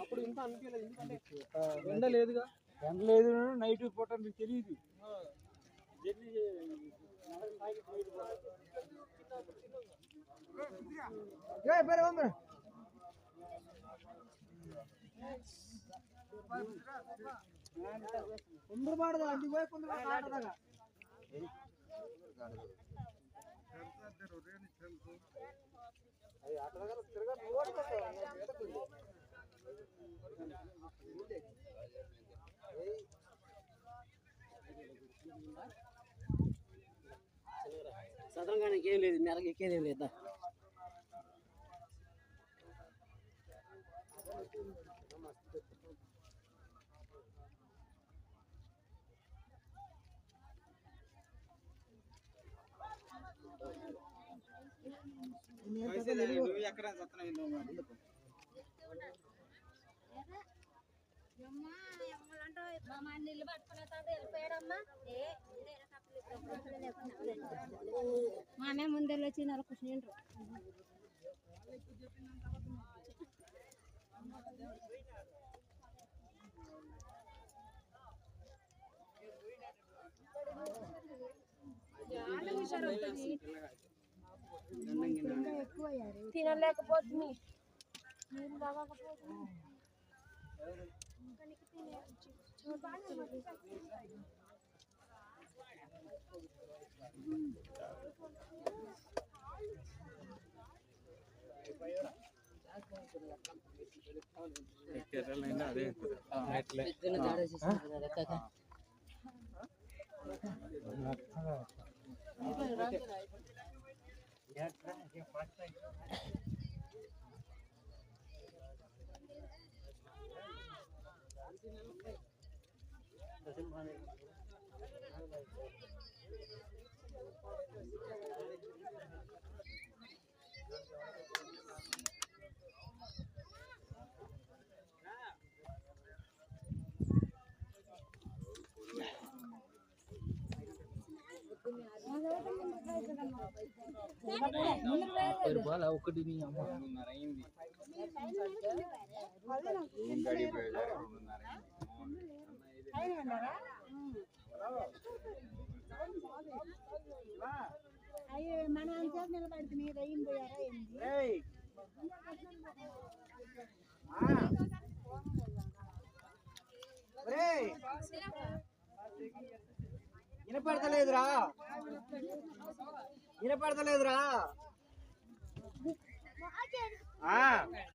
అప్పుడు ఇంత అనిపించలేదు, ఎందుకంటే ఎండ లేదుగా. ఎండ లేదు, నైట్ పూట మీకు తెలియదు. కుందరబాడదు అంటికి పోయి కుందరబాడదాగా సదరంగానికి ఏం లేదు, నెలకి ఎక్కేదేం లేదా. ఎక్కడ నీళ్ళు పట్టుకునే తాత వెళ్ళిపోయాడమ్మా. మా అమ్మే ముందెళ్ళి వచ్చి నెల కూర్చుండ్రు. తినలేకపోతుంది, నీళ్ళు తాగకపోతుంది. ఒకటి అయింది. అయ్యో మన అంతా నిలబడుతుంది, రయ్యం పోయారా వినపడతలేదురా, వినపడతలేదురా.